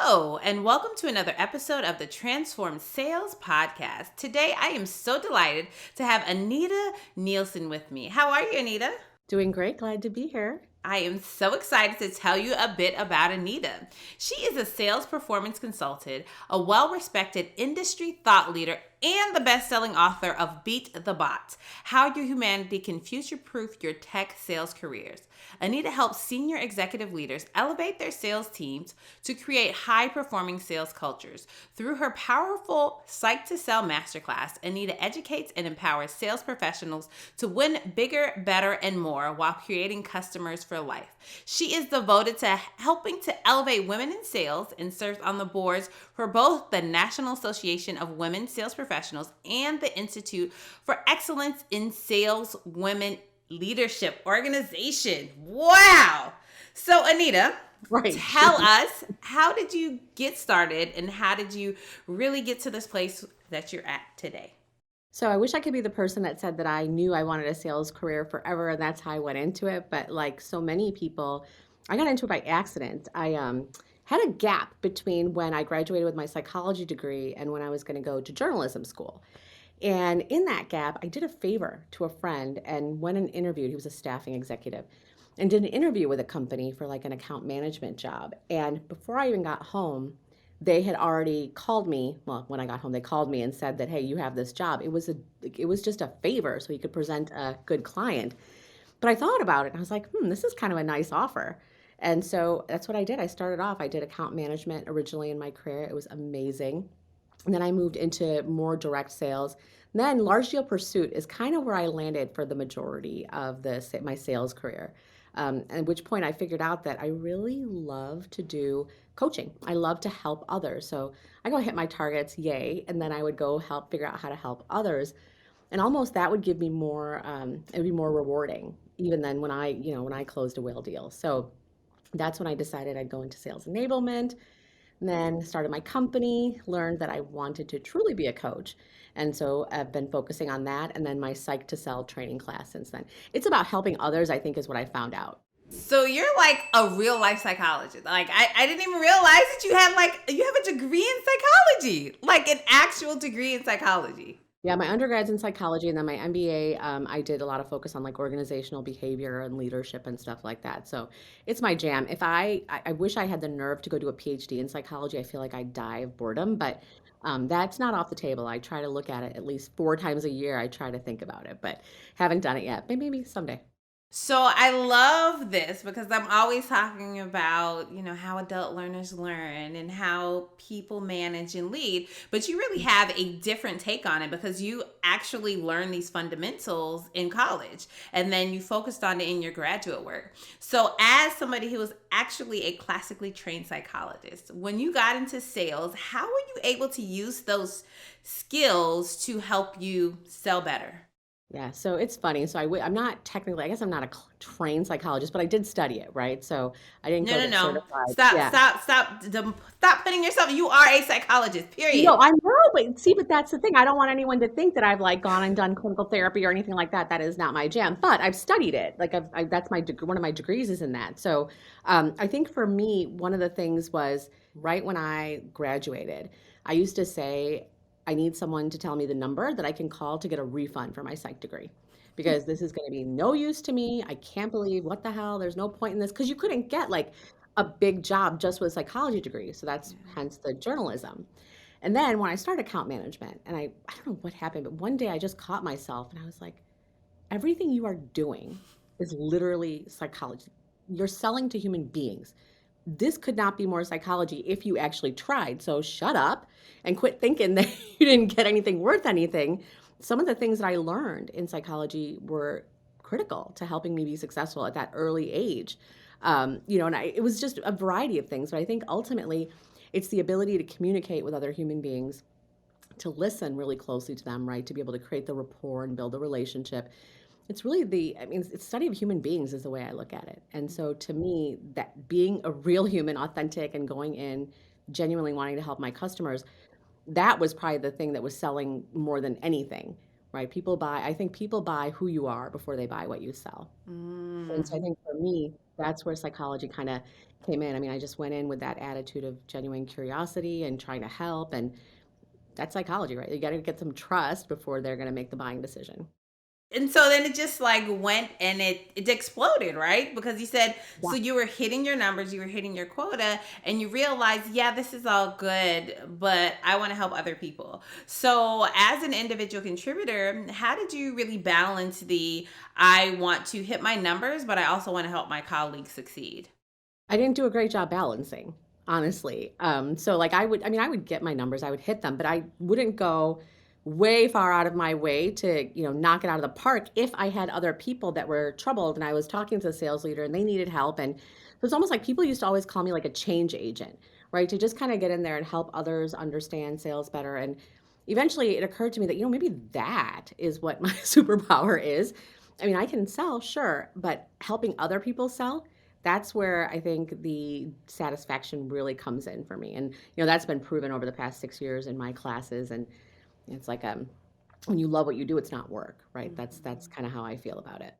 Hello, and welcome to another episode of the Transform Sales Podcast. Today, I am so delighted to have Anita Nielsen with me. How are you, Anita? Doing great. Glad to be here. I am so excited to tell you a bit about Anita. She is a sales performance consultant, a well respected industry thought leader, and the best selling author of Beat the Bot: How Your Humanity Can Future Proof Your Tech Sales Careers. Anita helps senior executive leaders elevate their sales teams to create high performing sales cultures. Through her powerful Psyched2Sell Masterclass, Anita educates and empowers sales professionals to win bigger, better, and more while creating customers for life. She is devoted to helping to elevate women in sales and serves on the boards for both the National Association of Women Sales Professionals and the Institute for Excellence in Sales Women Leadership Organization. Wow. So Anita, Right. tell us, how did you get started and how did you really get to this place that you're at today? So I wish I could be the person that said that I knew I wanted a sales career forever and that's how I went into it. But like so many people, I got into it by accident. I had a gap between when I graduated with my psychology degree and when I was going to go to journalism school. And in that gap, I did a favor to a friend and went and interviewed. He was a staffing executive and did an interview with a company for like an account management job. And before I even got home, they had already called me. Well, when I got home, they called me and said that, hey, you have this job. It was just a favor so he could present a good client. But I thought about it and I was like, this is kind of a nice offer. And so that's what I did. I started off, I did account management originally in my career. It was amazing. And then I moved into more direct sales. And then large deal pursuit is kind of where I landed for the majority of my sales career. At which point I figured out that I really love to do coaching. I love to help others. So I go hit my targets, yay, and then I would go help figure out how to help others. And almost that would give me more, it would be more rewarding, even than when I closed a whale deal. So that's when I decided I'd go into sales enablement. And then started my company, learned that I wanted to truly be a coach. And so I've been focusing on that. And then my Psych to Sell training class since then. It's about helping others, I think, is what I found out. So you're like a real life psychologist. Like I didn't even realize that you have a degree in psychology, like an actual degree in psychology. Yeah, my undergrad's in psychology, and then my MBA, I did a lot of focus on like organizational behavior and leadership and stuff like that. So it's my jam. If I wish I had the nerve to go do a PhD in psychology. I feel like I'd die of boredom, but that's not off the table. I try to look at it at least 4 times a year. I try to think about it, but haven't done it yet. Maybe someday. So I love this because I'm always talking about, how adult learners learn and how people manage and lead, but you really have a different take on it because you actually learn these fundamentals in college and then you focused on it in your graduate work. So as somebody who was actually a classically trained psychologist, when you got into sales, how were you able to use those skills to help you sell better? Yeah, so it's funny. So I'm not technically, I guess I'm not a trained psychologist, but I did study it, right? So I didn't No, go no, get no. certified. Stop, Yeah. stop, stop. Stop putting yourself. You are a psychologist, period. No, I know, but see, but that's the thing. I don't want anyone to think that I've like gone and done clinical therapy or anything like that. That is not my jam. But I've studied it. Like that's my degree. One of my degrees is in that. So I think for me, one of the things was right when I graduated, I used to say, I need someone to tell me the number that I can call to get a refund for my psych degree. Because this is going to be no use to me. I can't believe what the hell. There's no point in this because you couldn't get like a big job just with a psychology degree. So that's hence the journalism. And then when I started account management, and I don't know what happened, but one day I just caught myself and I was like, everything you are doing is literally psychology. You're selling to human beings. This could not be more psychology if you actually tried. So shut up and quit thinking that you didn't get anything worth anything. Some of the things that I learned in psychology were critical to helping me be successful at that early age. And it was just a variety of things. But I think ultimately, it's the ability to communicate with other human beings, to listen really closely to them, right? To be able to create the rapport and build a relationship. It's really it's study of human beings is the way I look at it. And so to me, that being a real human, authentic, and going in genuinely wanting to help my customers, that was probably the thing that was selling more than anything, right? I think people buy who you are before they buy what you sell. And so I Mm. think for me, that's where psychology kind of came in. I mean, I just went in with that attitude of genuine curiosity and trying to help. And that's psychology, right? You got to get some trust before they're going to make the buying decision. And so then it just like went and it exploded, right? Because you said, Yeah. so you were hitting your numbers, you were hitting your quota, and you realized, yeah, this is all good, but I want to help other people. So as an individual contributor, how did you really balance the I want to hit my numbers, but I also want to help my colleagues succeed? I didn't do a great job balancing, honestly. So like I would get my numbers, I would hit them, but I wouldn't go way far out of my way to, knock it out of the park if I had other people that were troubled and I was talking to the sales leader and they needed help. And it's almost like people used to always call me like a change agent, right? To just kind of get in there and help others understand sales better. And eventually it occurred to me that, maybe that is what my superpower is. I mean, I can sell, sure, but helping other people sell, that's where I think the satisfaction really comes in for me. And, that's been proven over the past 6 years in my classes. And it's like, when you love what you do, it's not work, right? That's kind of how I feel about it.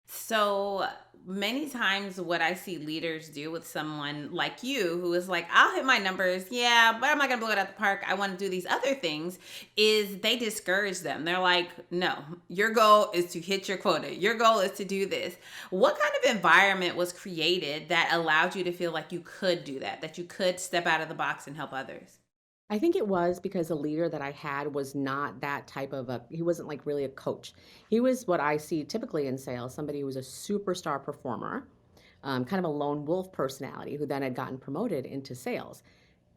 So many times, what I see leaders do with someone like you, who is like, I'll hit my numbers, yeah, but I'm not gonna blow it at the park. I want to do these other things, is they discourage them. They're like, no, your goal is to hit your quota. Your goal is to do this. What kind of environment was created that allowed you to feel like you could do that, that you could step out of the box and help others? I think it was because the leader that I had was not that he wasn't like really a coach. He was what I see typically in sales, somebody who was a superstar performer, kind of a lone wolf personality who then had gotten promoted into sales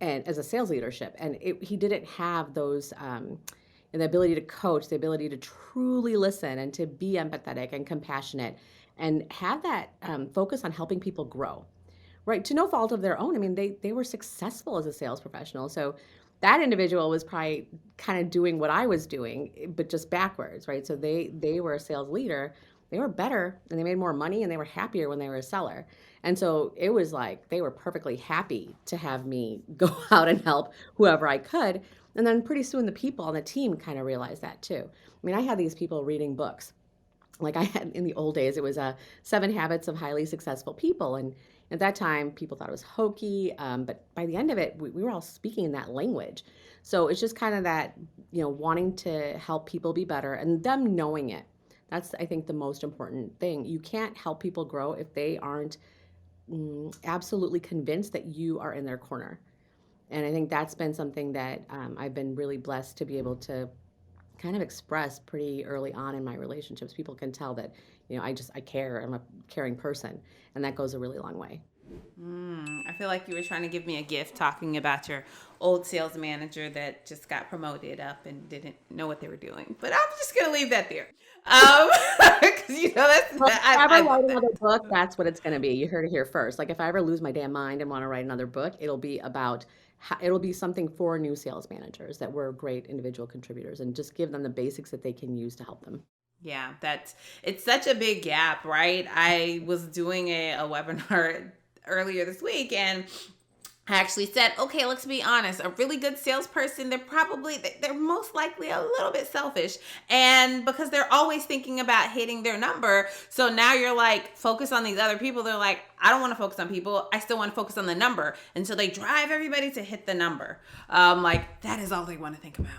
and as a sales leadership. And he didn't have those, the ability to coach, the ability to truly listen and to be empathetic and compassionate and have that focus on helping people grow. Right, to no fault of their own. I mean, they were successful as a sales professional. So that individual was probably kind of doing what I was doing, but just backwards, right? So they were a sales leader. They were better and they made more money and they were happier when they were a seller. And so it was like they were perfectly happy to have me go out and help whoever I could. And then pretty soon the people on the team kind of realized that too. I mean, I had these people reading books like I had in the old days. It was 7 Habits of Highly Successful People, and at that time people thought it was hokey, but by the end of it we were all speaking in that language. So it's just kind of that, wanting to help people be better and them knowing it. That's, I think, the most important thing. You can't help people grow if they aren't absolutely convinced that you are in their corner. And I think that's been something that I've been really blessed to be able to kind of express pretty early on in my relationships. People can tell that, I care. I'm a caring person, and that goes a really long way. I feel like you were trying to give me a gift talking about your old sales manager that just got promoted up and didn't know what they were doing. But I'm just gonna leave that there, because that's Well, if I I ever love write that. another book, that's what it's going to be. You heard it here first. Like if I ever lose my damn mind and want to write another book, it'll be about it'll be something for new sales managers that were great individual contributors and just give them the basics that they can use to help them. Yeah, it's such a big gap, right? I was doing a webinar earlier this week, and I actually said, okay, let's be honest. A really good salesperson, they're most likely a little bit selfish. And because they're always thinking about hitting their number. So now you're like, focus on these other people. They're like, I don't want to focus on people. I still want to focus on the number. And so they drive everybody to hit the number. Like that is all they want to think about.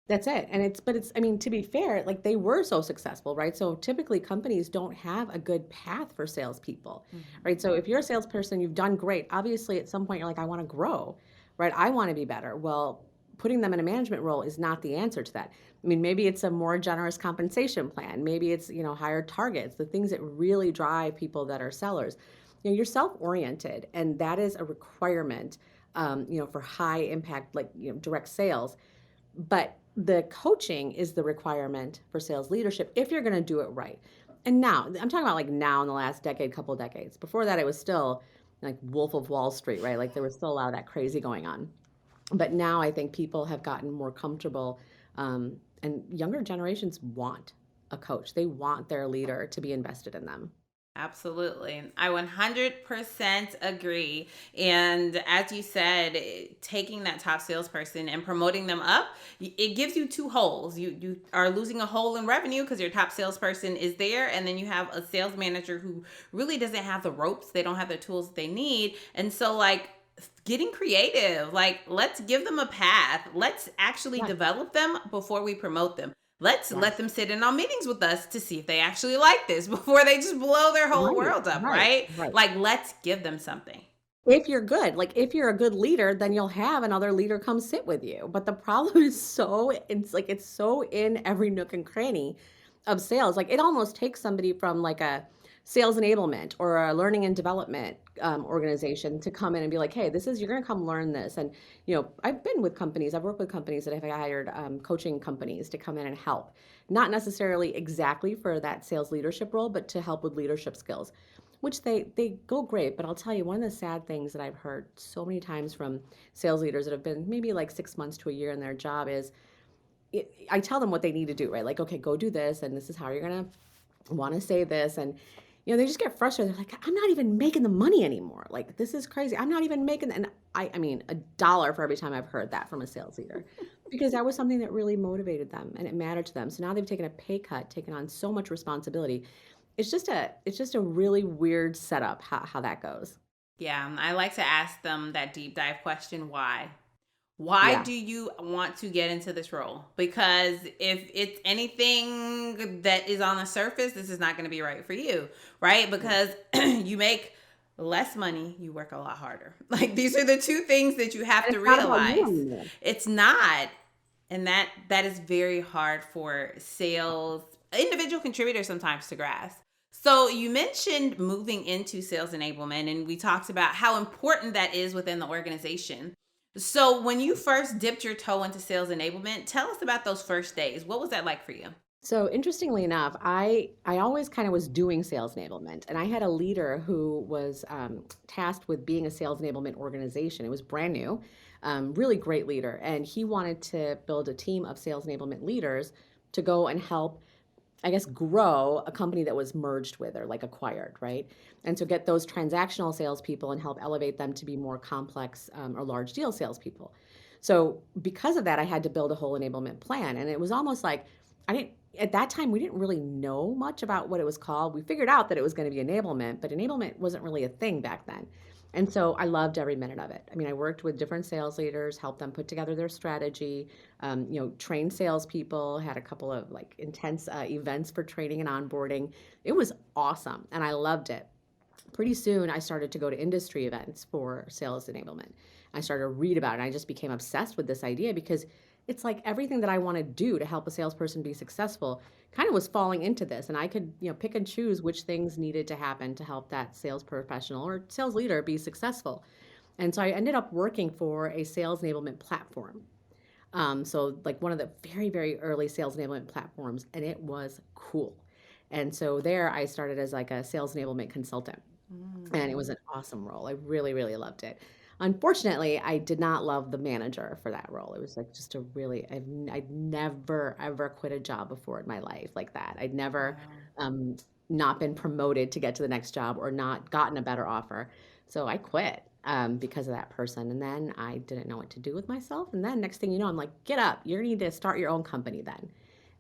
That's it. And I mean, to be fair, like they were so successful, right? So typically companies don't have a good path for salespeople, right? So if you're a salesperson, you've done great. Obviously, at some point, you're like, I want to grow, right? I want to be better. Well, putting them in a management role is not the answer to that. I mean, maybe it's a more generous compensation plan. Maybe it's, higher targets, the things that really drive people that are sellers. You're self-oriented, and that is a requirement, for high impact, like, direct sales. But the coaching is the requirement for sales leadership if you're going to do it right. And now, I'm talking about like now in the last decade, couple of decades. Before that, it was still like Wolf of Wall Street, right? Like there was still a lot of that crazy going on. But now I think people have gotten more comfortable, and younger generations want a coach. They want their leader to be invested in them. Absolutely. I 100% agree. And as you said, taking that top salesperson and promoting them up, it gives you two holes. You are losing a hole in revenue because your top salesperson is there, and then you have a sales manager who really doesn't have the ropes. They don't have the tools they need. And so like getting creative, like let's give them a path. Let's actually Yes, develop them before we promote them. Let's let yes. them sit in on meetings with us to see if they actually like this before they just blow their whole Right, world up, right, right? right. Like, let's give them something. If you're good, like, if you're a good leader, then you'll have another leader come sit with you. But the problem is it's so in every nook and cranny of sales. Like, it almost takes somebody from like a sales enablement or a learning and development organization to come in and be like, hey, this is, you're going to come learn this. And, I've been with companies, I've worked with companies that have hired coaching companies to come in and help, not necessarily exactly for that sales leadership role, but to help with leadership skills, which they go great. But I'll tell you, one of the sad things that I've heard so many times from sales leaders that have been maybe like 6 months to a year in their job is, I tell them what they need to do, right? Like, okay, go do this, and this is how you're gonna want to say this. And they just get frustrated. They're like, I'm not even making the money anymore. Like, this is crazy. I'm not even making, and I mean, a dollar for every time I've heard that from a sales leader, because that was something that really motivated them and it mattered to them. So now they've taken a pay cut, taken on so much responsibility. It's just a really weird setup how that goes. Yeah, I like to ask them that deep dive question, why? Why Yeah. do you want to get into this role? Because if it's anything that is on the surface, this is not going to be right for you, right? Yeah. Because you make less money, you work a lot harder. Like these are the two things that you have And to it's not about you realize. anymore. It's not. And that is very hard for sales individual contributors sometimes to grasp. So you mentioned moving into sales enablement, and we talked about how important that is within the organization. So when you first dipped your toe into sales enablement, tell us about those first days. What was that like for you? So interestingly enough, I always kind of was doing sales enablement, and I had a leader who was tasked with being a sales enablement organization. It was brand new, really great leader, and he wanted to build a team of sales enablement leaders to go and help, I guess, grow a company that was merged with or like acquired, right? And so get those transactional salespeople and help elevate them to be more complex or large deal salespeople. So because of that, I had to build a whole enablement plan, and it was almost like I didn't. At that time, we didn't really know much about what it was called. We figured out that it was going to be enablement, but enablement wasn't really a thing back then. And so I loved every minute of it. I mean, I worked with different sales leaders, helped them put together their strategy, trained salespeople, had a couple of like intense events for training and onboarding. It was awesome, and I loved it. Pretty soon, I started to go to industry events for sales enablement. I started to read about it, and I just became obsessed with this idea because it's like everything that I want to do to help a salesperson be successful kind of was falling into this, and I could pick and choose which things needed to happen to help that sales professional or sales leader be successful. And so I ended up working for a sales enablement platform, so like one of the very, very early sales enablement platforms, and it was cool. And so there I started as like a sales enablement consultant, and it was an awesome role. I really, really loved it. Unfortunately, I did not love the manager for that role. It was like just a really, I'd never ever quit a job before in my life like that. I'd never Wow. um, not been promoted to get to the next job or not gotten a better offer. So I quit because of that person. And then I didn't know what to do with myself. And then next thing you know, I'm like, get up. You need to start your own company then.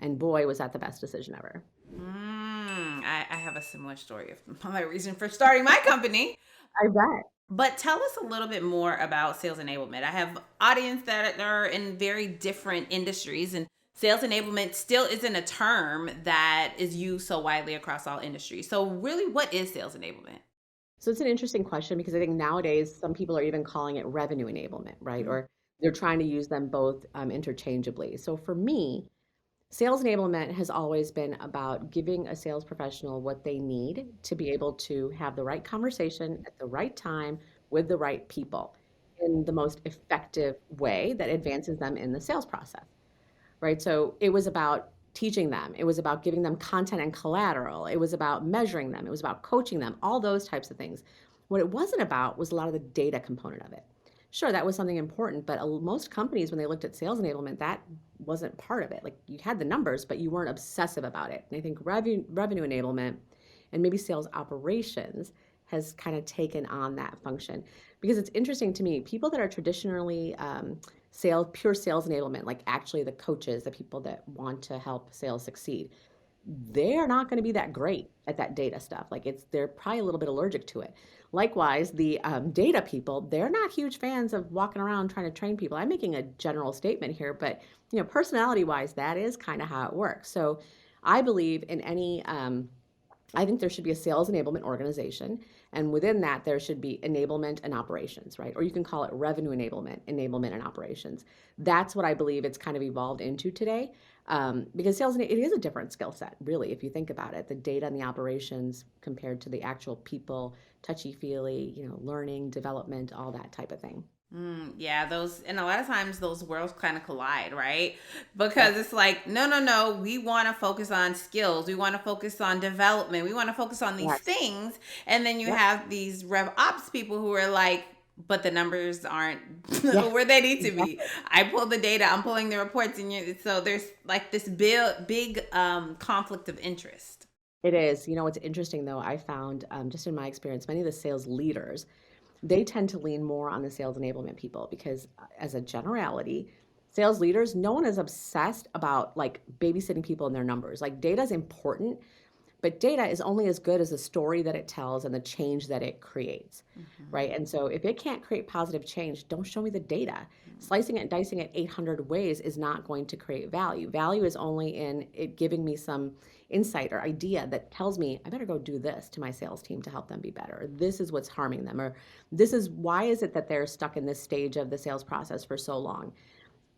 And boy, was that the best decision ever. I have a similar story of my reason for starting my company. I bet. But tell us a little bit more about sales enablement. I have audience that are in very different industries, and sales enablement still isn't a term that is used so widely across all industries. So, really, what is sales enablement? So it's an interesting question because I think nowadays some people are even calling it revenue enablement, right? Or they're trying to use them both interchangeably. So for me, sales enablement has always been about giving a sales professional what they need to be able to have the right conversation at the right time with the right people in the most effective way that advances them in the sales process, right? So it was about teaching them, it was about giving them content and collateral, it was about measuring them, it was about coaching them, all those types of things. What it wasn't about was a lot of the data component of it. Sure, that was something important, but most companies, when they looked at sales enablement, that wasn't part of it. Like, you had the numbers, but you weren't obsessive about it. And I think revenue enablement and maybe sales operations has kind of taken on that function. Because it's interesting to me, people that are traditionally pure sales enablement, like actually the coaches, the people that want to help sales succeed, they're not going to be that great at that data stuff. Like they're probably a little bit allergic to it. Likewise, the data people, they're not huge fans of walking around trying to train people. I'm making a general statement here, but personality wise, that is kind of how it works. So I believe in any I think there should be a sales enablement organization. And within that, there should be enablement and operations, right? Or you can call it revenue enablement and operations. That's what I believe it's kind of evolved into today. Because sales, it is a different skill set, really, if you think about it. The data and the operations compared to the actual people, touchy-feely, learning, development, all that type of thing. Yeah, those, and a lot of times those worlds kind of collide, right? Because Yep. it's like, no, no, no, we want to focus on skills, we want to focus on development, we want to focus on these Yes. things. And then you Yep. have these rev ops people who are like, but the numbers aren't Yeah. where they need to be. Exactly. I pull the data, I'm pulling the reports, and so there's like this big conflict of interest. It is. What's interesting though, I found just in my experience, many of the sales leaders, they tend to lean more on the sales enablement people because as a generality, sales leaders, no one is obsessed about like babysitting people and their numbers. Like data is important, but data is only as good as the story that it tells and the change that it creates, Mhm. right? And so if it can't create positive change, don't show me the data. Slicing it and dicing it 800 ways is not going to create value. Value is only in it giving me some insight or idea that tells me I better go do this to my sales team to help them be better. Or this is what's harming them, or this is why is it that they're stuck in this stage of the sales process for so long.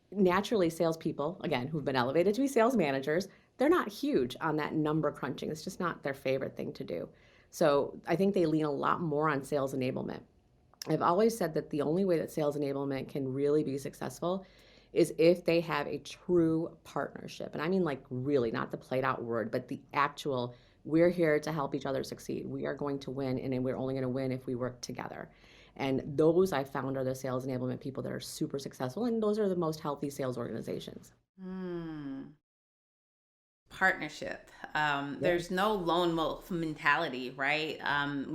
Naturally, salespeople, again, who've been elevated to be sales managers, they're not huge on that number crunching. It's just not their favorite thing to do. So I think they lean a lot more on sales enablement. I've always said that the only way that sales enablement can really be successful is if they have a true partnership. And I mean, like, really, not the played out word, but the actual, we're here to help each other succeed. We are going to win, and we're only going to win if we work together. And those I found are the sales enablement people that are super successful, and those are the most healthy sales organizations. Hmm. Partnership. Yeah. There's no lone wolf mentality, right?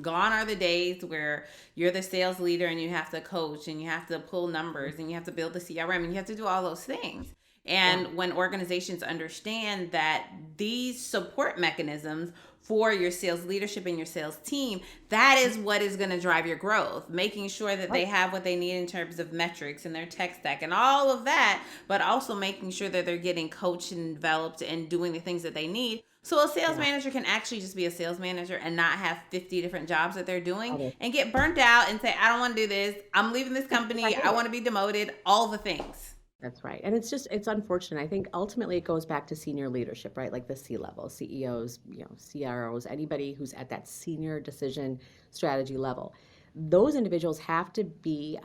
Gone are the days where you're the sales leader and you have to coach and you have to pull numbers and you have to build the CRM and you have to do all those things. Yeah. And when organizations understand that these support mechanisms for your sales leadership and your sales team, that is what is going to drive your growth, making sure that they Right. have what they need in terms of metrics and their tech stack and all of that, but also making sure that they're getting coached and developed and doing the things that they need. So a sales Yeah. manager can actually just be a sales manager and not have 50 different jobs that they're doing Love it. and get burnt out and say, I don't want to do this. I'm leaving this company. I Right. want to be demoted, all the things. That's right. And it's unfortunate. I think ultimately it goes back to senior leadership, right? Like the C level, CEOs, CROs, anybody who's at that senior decision strategy level. Those individuals have to be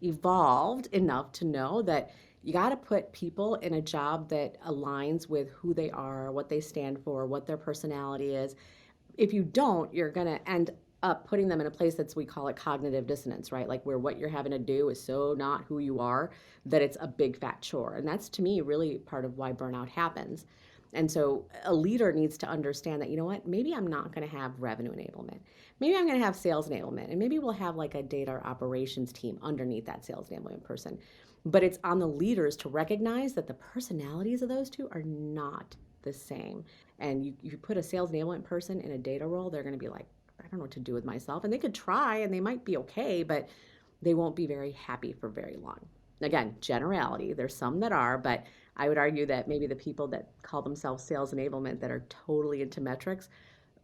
evolved enough to know that you got to put people in a job that aligns with who they are, what they stand for, what their personality is. If you don't, you're going to end up putting them in a place that's we call it cognitive dissonance, right? Like where what you're having to do is so not who you are that it's a big fat chore. And that's to me really part of why burnout happens. And so a leader needs to understand that, you know what, maybe I'm not going to have revenue enablement. Maybe I'm going to have sales enablement. And maybe we'll have like a data or operations team underneath that sales enablement person. But it's on the leaders to recognize that the personalities of those two are not the same. And you put a sales enablement person in a data role, they're going to be like, I don't know what to do with myself. And they could try and they might be okay, but they won't be very happy for very long. Again, generality, there's some that are, but I would argue that maybe the people that call themselves sales enablement that are totally into metrics,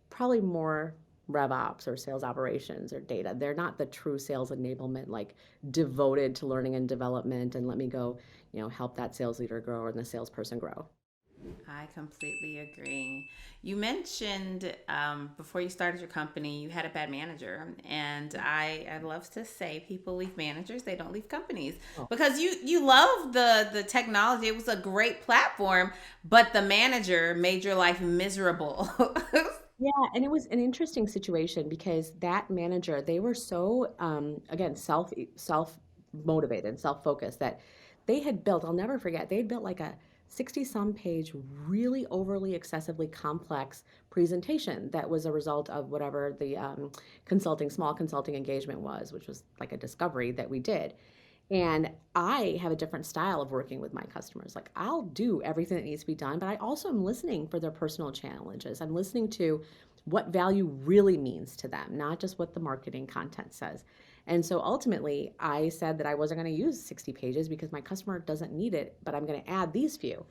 probably more rev ops or sales operations or data. They're not the true sales enablement, like devoted to learning and development and let me go, help that sales leader grow and the salesperson grow. I completely agree. You mentioned before you started your company, you had a bad manager, and I love to say people leave managers, they don't leave companies Oh. because you love the technology. It was a great platform, but the manager made your life miserable. Yeah, and it was an interesting situation because that manager, they were so again self motivated, self focused that they had built. I'll never forget. They had built like a 60 some page, really overly excessively complex presentation that was a result of whatever the small consulting engagement was, which was like a discovery that we did. And I have a different style of working with my customers. Like, I'll do everything that needs to be done, but I also am listening for their personal challenges. I'm listening to what value really means to them, not just what the marketing content says. And so ultimately, I said that I wasn't going to use 60 pages because my customer doesn't need it, but I'm going to add these few.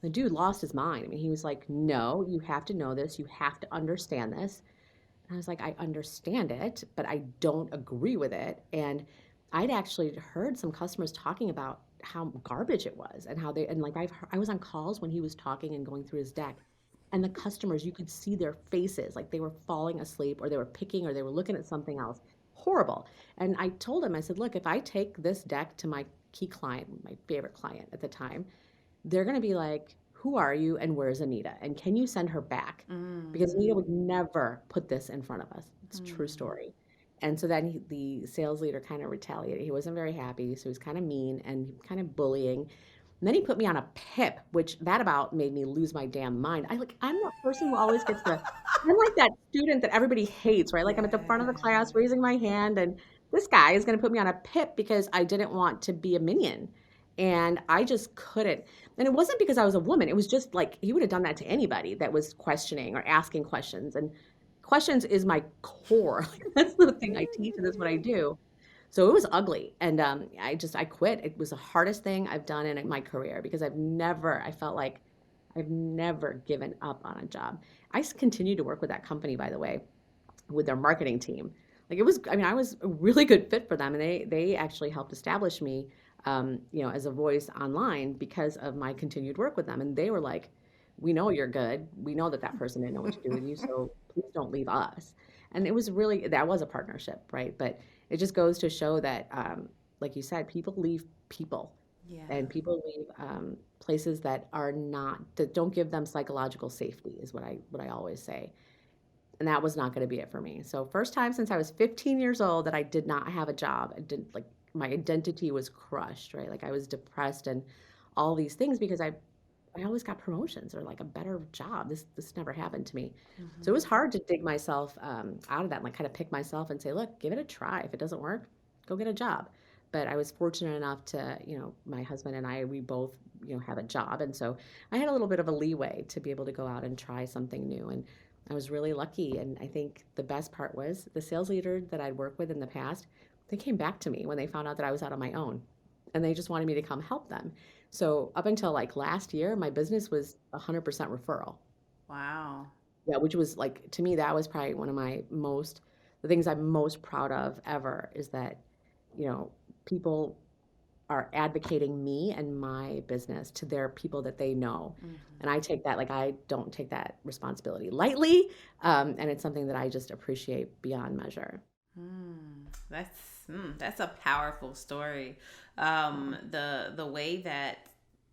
The dude lost his mind. I mean, he was like, no, you have to know this. You have to understand this. And I was like, I understand it, but I don't agree with it. And I'd actually heard some customers talking about how garbage it was and how they, and like I was on calls when he was talking and going through his deck. And the customers, you could see their faces, like they were falling asleep or they were picking or they were looking at something else. Horrible. And I told him, I said, look, if I take this deck to my key client, my favorite client at the time, they're going to be like, who are you and where's Anita? And can you send her back? Because Anita would never put this in front of us. It's a true story. And so then the sales leader kind of retaliated. He wasn't very happy, so he was kind of mean and kind of bullying. And then he put me on a pip, which that about made me lose my damn mind. I'm that person who always gets I'm like that student that everybody hates, right? Like I'm at the front of the class raising my hand, and this guy is going to put me on a pip because I didn't want to be a minion. And I just couldn't. And it wasn't because I was a woman. It was just like he would have done that to anybody that was questioning or asking questions. And questions is my core. That's the thing I teach, and that's what I do. So it was ugly. And I quit. It was the hardest thing I've done in my career because I felt like I've never given up on a job. I continue to work with that company, by the way, with their marketing team. Like it was, I mean, I was a really good fit for them, and they actually helped establish me, as a voice online because of my continued work with them. And they were like, "We know you're good. We know that person didn't know what to do with you, so please don't leave us." And it was really that was a partnership, right? But it just goes to show that, like you said, people leave people, Yeah. and people leave places that don't give them psychological safety, is what I always say. And that was not going to be it for me. So first time since I was 15 years old that I did not have a job. I didn't like my identity was crushed, right? Like I was depressed and all these things because I always got promotions or like a better job. This never happened to me. So it was hard to dig myself out of that and like kind of pick myself and say, look, give it a try. If it doesn't work, go get a job. But I was fortunate enough to, my husband and I, we both, have a job. And so I had a little bit of a leeway to be able to go out and try something new. And I was really lucky. And I think the best part was the sales leader that I'd worked with in the past, they came back to me when they found out that I was out on my own and they just wanted me to come help them. So up until like last year, my business was 100% referral. Wow. Yeah, which was like, to me, that was probably one of the things I'm most proud of ever is that, people are advocating me and my business to their people that they know. And I take that, like, I don't take that responsibility lightly. And it's something that I just appreciate beyond measure. That's a powerful story. The way that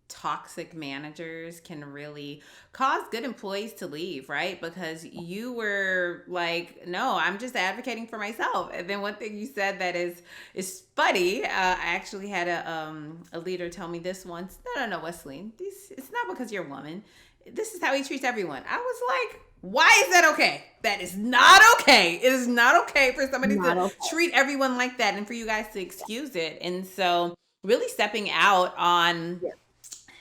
toxic managers can really cause good employees to leave, right? Because you were like, no, I'm just advocating for myself. And then one thing you said that is funny. I actually had a leader tell me this once. No, Wesley, it's not because you're a woman. This is how he treats everyone. I was like, why is that okay? That is not okay. It is not okay for somebody to treat everyone like that and for you guys to excuse it. And so really stepping out on,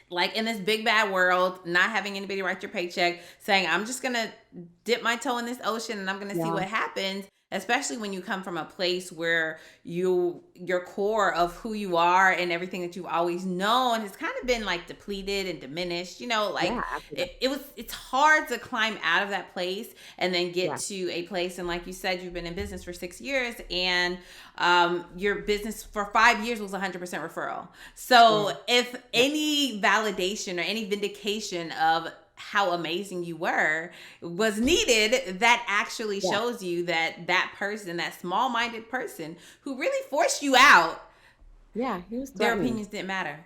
like, in this big bad world, not having anybody write your paycheck, saying, I'm just going to dip my toe in this ocean and I'm going to see what happens. Especially when you come from a place where your core of who you are and everything that you've always known has kind of been like depleted and diminished, it's hard to climb out of that place and then get to a place. And like you said, you've been in business for 6 years and your business for 5 years was 100% referral. So if any validation or any vindication of how amazing you were was needed, that actually shows you that person, that small-minded person who really forced you out, he was threatened. Their opinions didn't matter.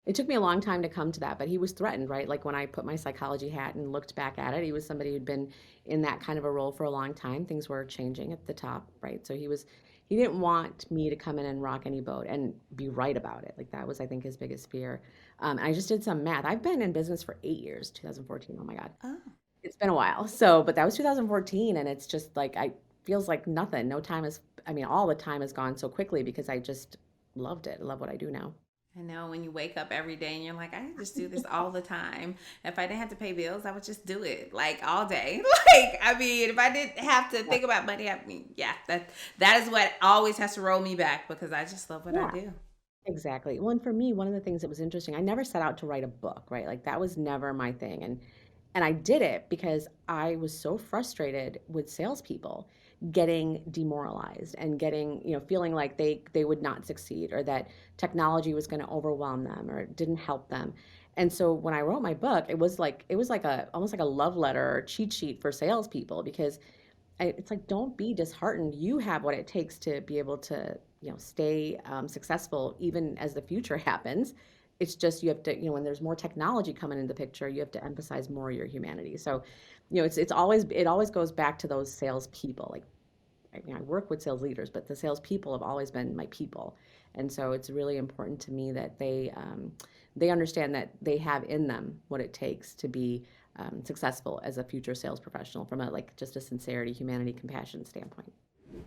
It took me a long time to come to that, but he was threatened, right? Like when I put my psychology hat and looked back at it, he was somebody who'd been in that kind of a role for a long time. Things were changing at the top, right? So he was He didn't want me to come in and rock any boat and be right about it. Like that was, I think, his biggest fear. I just did some math. I've been in business for 8 years, 2014. Oh my God. Oh. It's been a while. So, but that was 2014, and it's just like I feels like nothing. No time is, I mean, all the time has gone so quickly because I just loved it. I love what I do now. I know when you wake up every day and you're like, I could just do this all the time. If I didn't have to pay bills, I would just do it like all day. Like, I mean, if I didn't have to Yeah. think about money, I mean, yeah, that is what always has to roll me back because I just love what I Yeah. do. Exactly. Well, and for me, one of the things that was interesting, I never set out to write a book, right? Like that was never my thing. And I did it because I was so frustrated with salespeople getting demoralized and getting, feeling like they would not succeed or that technology was going to overwhelm them or it didn't help them. And so when I wrote my book, it was like a almost like a love letter or cheat sheet for salespeople because it's like don't be disheartened. You have what it takes to be able to stay successful even as the future happens. It's just you have to when there's more technology coming into the picture, you have to emphasize more your humanity. So it always goes back to those salespeople. Like I work with sales leaders, but the salespeople have always been my people, and so it's really important to me that they understand that they have in them what it takes to be successful as a future sales professional from a like just a sincerity, humanity, compassion standpoint.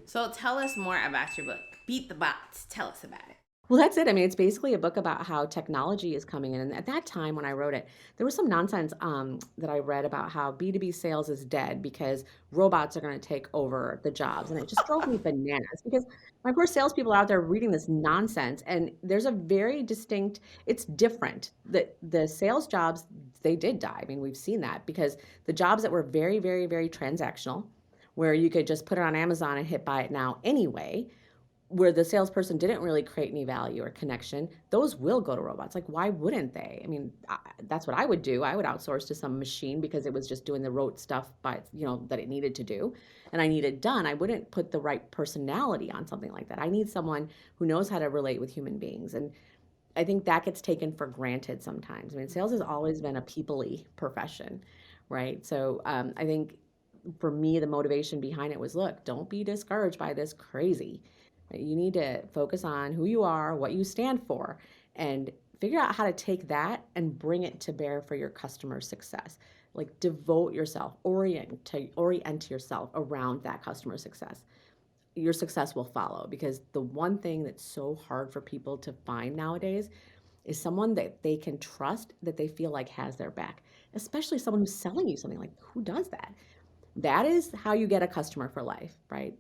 So tell us more about your book, Beat the Bots. Tell us about it. Well, that's it. I mean, it's basically a book about how technology is coming in. And at that time when I wrote it, there was some nonsense that I read about how B2B sales is dead because robots are going to take over the jobs. And it just drove me bananas because my poor salespeople are out there reading this nonsense. And there's a very distinct, it's different. The sales jobs, they did die. I mean, we've seen that because the jobs that were very, very, very transactional, where you could just put it on Amazon and hit buy it now anyway, where the salesperson didn't really create any value or connection, those will go to robots. Like, why wouldn't they? I mean, that's what I would do. I would outsource to some machine because it was just doing the rote stuff by, that it needed to do, and I need it done. I wouldn't put the right personality on something like that. I need someone who knows how to relate with human beings, and I think that gets taken for granted sometimes. I mean, sales has always been a people-y profession, right? So I think for me, the motivation behind it was, look, don't be discouraged by this crazy. You need to focus on who you are, what you stand for, and figure out how to take that and bring it to bear for your customer success. Like devote yourself, orient yourself around that customer success. Your success will follow because the one thing that's so hard for people to find nowadays is someone that they can trust that they feel like has their back, especially someone who's selling you something. Like who does that? That is how you get a customer for life, right?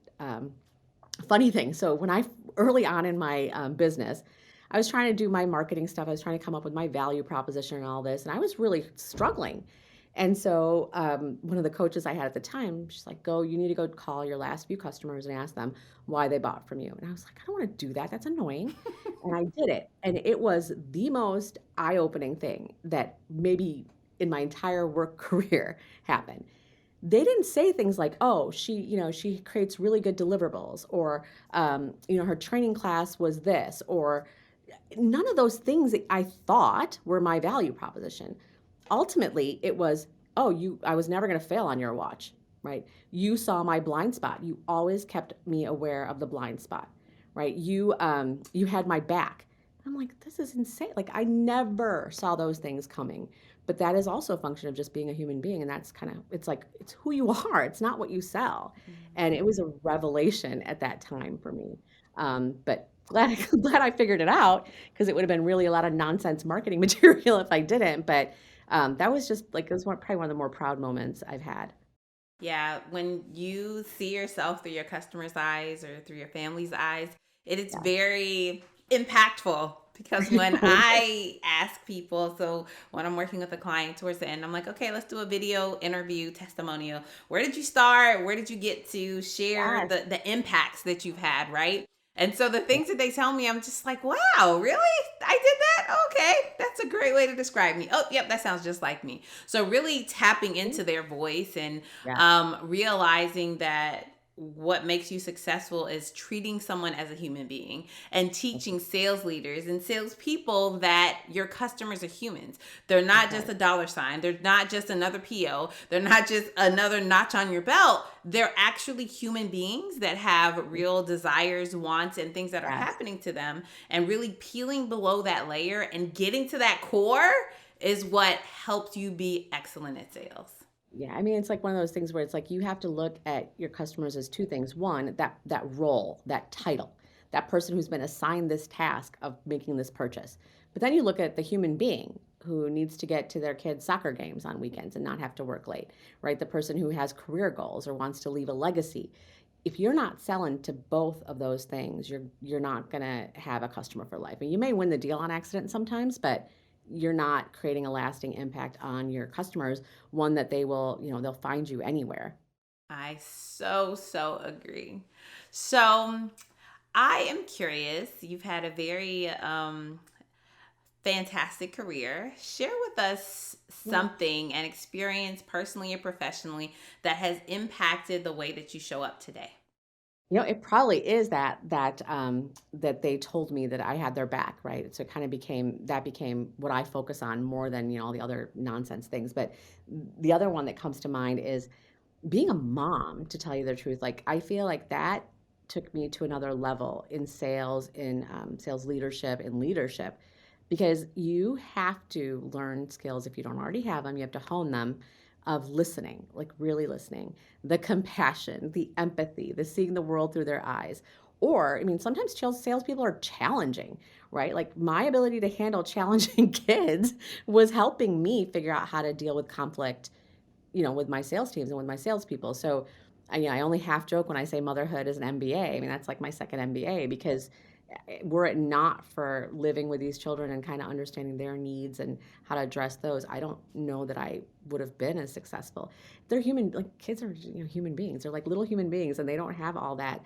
Funny thing. So when I early on in my business, I was trying to do my marketing stuff. I was trying to come up with my value proposition and all this, and I was really struggling. And so one of the coaches I had at the time, she's like, "Go, you need to go call your last few customers and ask them why they bought from you." And I was like, "I don't want to do that. That's annoying." And I did it, and it was the most eye-opening thing that maybe in my entire work career happened. They didn't say things like, "Oh, she creates really good deliverables," or, "Her training class was this," or none of those things that I thought were my value proposition. Ultimately, it was, "Oh, I was never going to fail on your watch, right? You saw my blind spot. You always kept me aware of the blind spot, right? You had my back." I'm like, this is insane. Like I never saw those things coming. But that is also a function of just being a human being. And that's it's like, it's who you are. It's not what you sell. And it was a revelation at that time for me. But glad I figured it out because it would have been really a lot of nonsense marketing material if I didn't. But that was just like, it was probably one of the more proud moments I've had. Yeah, when you see yourself through your customer's eyes or through your family's eyes, it is Yeah. very impactful because when I ask people, so when I'm working with a client towards the end, I'm like, okay, let's do a video interview testimonial. Where did you start? Where did you get to share Yes. the impacts that you've had, right? And so the things that they tell me, I'm just like, wow, really? I did that? Okay. That's a great way to describe me. Oh, yep, that sounds just like me. So really tapping into their voice and Yeah. realizing that what makes you successful is treating someone as a human being and teaching sales leaders and salespeople that your customers are humans. They're not just a dollar sign. They're not just another PO. They're not just another notch on your belt. They're actually human beings that have real desires, wants, and things that are Yes. happening to them. And really peeling below that layer and getting to that core is what helps you be excellent at sales. Yeah, I mean, it's like one of those things where it's like you have to look at your customers as two things. One, that role, that title, that person who's been assigned this task of making this purchase. But then you look at the human being who needs to get to their kids' soccer games on weekends and not have to work late, right? The person who has career goals or wants to leave a legacy. If you're not selling to both of those things, you're not gonna have a customer for life. And you may win the deal on accident sometimes, but you're not creating a lasting impact on your customers, one that they will, they'll find you anywhere. I so agree. So I am curious. You've had a very fantastic career. Share with us Yeah. something, an experience personally or professionally that has impacted the way that you show up today. It probably is that they told me that I had their back, right? So it kind of became what I focus on more than, all the other nonsense things. But the other one that comes to mind is being a mom, to tell you the truth. Like, I feel like that took me to another level in sales, in sales leadership, in leadership, because you have to learn skills if you don't already have them. You have to hone them, of listening, like really listening, the compassion, the empathy, the seeing the world through their eyes. Or, I mean, sometimes salespeople are challenging, right? Like, my ability to handle challenging kids was helping me figure out how to deal with conflict, with my sales teams and with my salespeople. So, I only half joke when I say motherhood is an MBA. I mean, that's like my second MBA, because were it not for living with these children and kind of understanding their needs and how to address those, I don't know that I would have been as successful. They're human, like kids are, human beings. They're like little human beings, and they don't have all that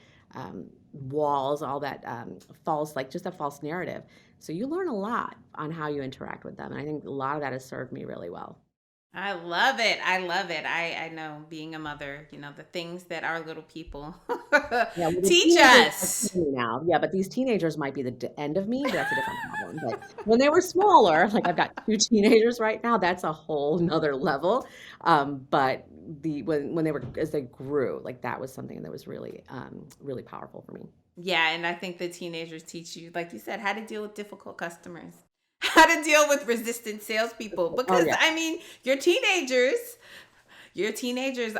walls, all that false, like just a false narrative. So you learn a lot on how you interact with them, and I think a lot of that has served me really well. I love it. I love it. I know being a mother, the things that our little people Yeah, well, the teach teenagers are us. teeny now. Yeah, but these teenagers might be the end of me, but that's a different problem. But when they were smaller, like I've got two teenagers right now, that's a whole nother level. But when they were, as they grew, like that was something that was really really powerful for me. Yeah, and I think the teenagers teach you, like you said, how to deal with difficult customers, how to deal with resistant salespeople. Oh Because yeah. I mean, your teenagers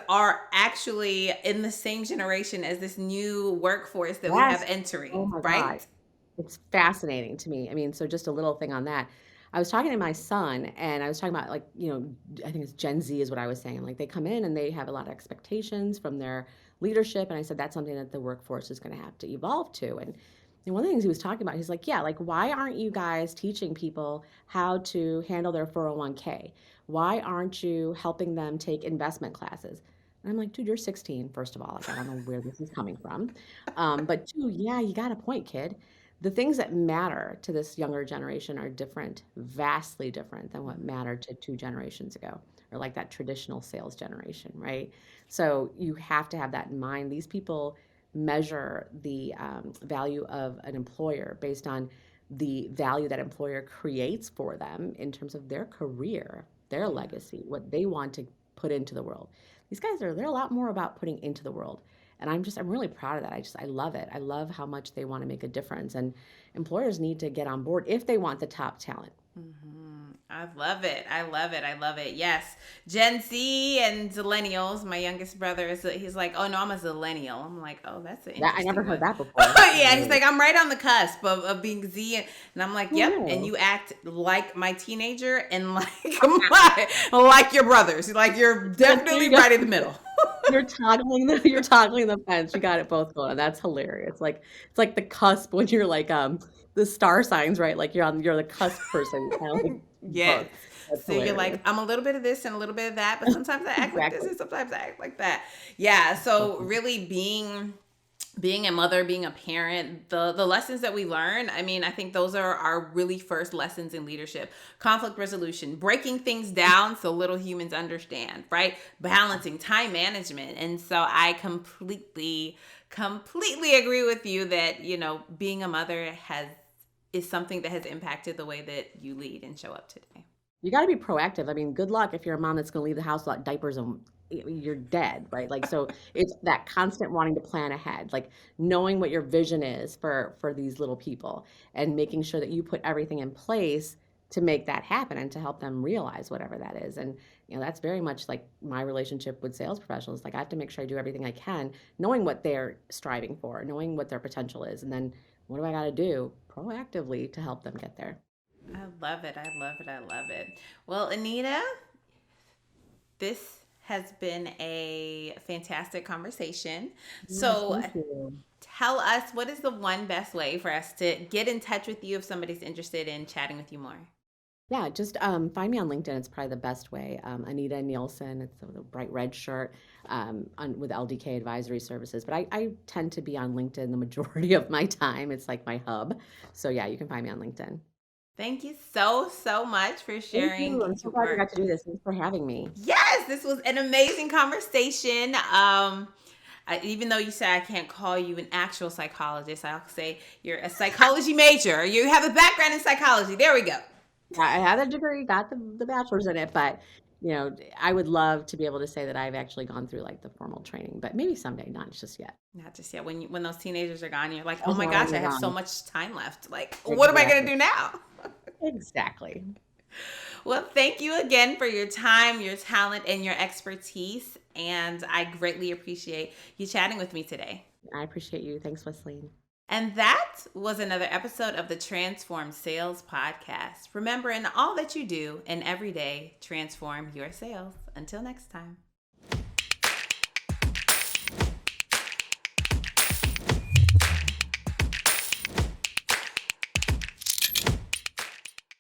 are actually in the same generation as this new workforce that we have Yes. Oh entering, my God. right? It's fascinating to me. I mean, so just a little thing on that. I was talking to my son, and I was talking about, like, I think it's Gen Z is what I was saying. Like, they come in and they have a lot of expectations from their leadership. And I said, that's something that the workforce is going to have to evolve to. And one of the things he was talking about, he's like, yeah, like, why aren't you guys teaching people how to handle their 401k? Why aren't you helping them take investment classes? And I'm like, dude, you're 16, first of all. Like, I don't know where this is coming from. But two, yeah, you got a point, kid. The things that matter to this younger generation are different, vastly different than what mattered to two generations ago, or like that traditional sales generation, right? So you have to have that in mind. These people measure the value of an employer based on the value that employer creates for them in terms of their career, their Yeah. legacy, what they want to put into the world. These guys they're a lot more about putting into the world. And I'm really proud of that. I love it. I love how much they want to make a difference. And employers need to get on board if they want the top talent. I love it. I love it. I love it. Yes. Gen Z and Zillennials. My youngest brother he's like, oh no, I'm a Zillennial. I'm like, oh, that's an That I never interesting heard one. that before. Yeah, he's like, I'm right on the cusp of being Z. And I'm like, Oh yep. And no. you act like my teenager and like like your brothers. Like you're Yes, there definitely you go. right in the middle. You're toggling the fence. You got it both going. That's hilarious. Like, it's like the cusp when you're like the star signs, right? Like you're the cusp person, kind of like Yes. both. That's So you're like, hilarious. I'm a little bit of this and a little bit of that, but sometimes I act like this Exactly. and sometimes I act like that. Yeah. So So really being being a mother, being a parent, the lessons that we learn, I mean, I think those are our really first lessons in leadership. Conflict resolution, breaking things down so little humans understand, right? Balancing, time management. And so I completely agree with you that, being a mother is something that has impacted the way that you lead and show up today. You got to be proactive. I mean, good luck if you're a mom that's going to leave the house without diapers and you're dead, right? Like, so it's that constant wanting to plan ahead, like knowing what your vision is for these little people and making sure that you put everything in place to make that happen and to help them realize whatever that is. And that's very much like my relationship with sales professionals. Like, I have to make sure I do everything I can, knowing what they're striving for, knowing what their potential is, and then what do I got to do proactively to help them get there. I love it. I love it. I love it. Well, Anita, this has been a fantastic conversation. Yes, So thank you. tell us, what is the one best way for us to get in touch with you if somebody's interested in chatting with you more? Yeah, just find me on LinkedIn. It's probably the best way. Anita Nielsen, it's the bright red shirt with LDK Advisory Services. But I tend to be on LinkedIn the majority of my time. It's like my hub. So yeah, you can find me on LinkedIn. Thank you so much for Thank sharing you. I'm so glad we your. got to do this. Thanks for having me. Yes, this was an amazing conversation. Even though you said I can't call you an actual psychologist, I'll say you're a psychology major. You have a background in psychology. There we go. I have a degree, got the bachelor's in it, but I would love to be able to say that I've actually gone through like the formal training, but maybe someday, not just yet. Not just yet. When those teenagers are gone, you're like, oh That's my not gosh, when I they're have so gone. much time left. Like, what am I going to Exactly. do now? Exactly. Well, thank you again for your time, your talent, and your expertise. And I greatly appreciate you chatting with me today. I appreciate you. Thanks, Wesley. And that was another episode of the Transform Sales Podcast. Remember, in all that you do and every day, transform your sales. Until next time.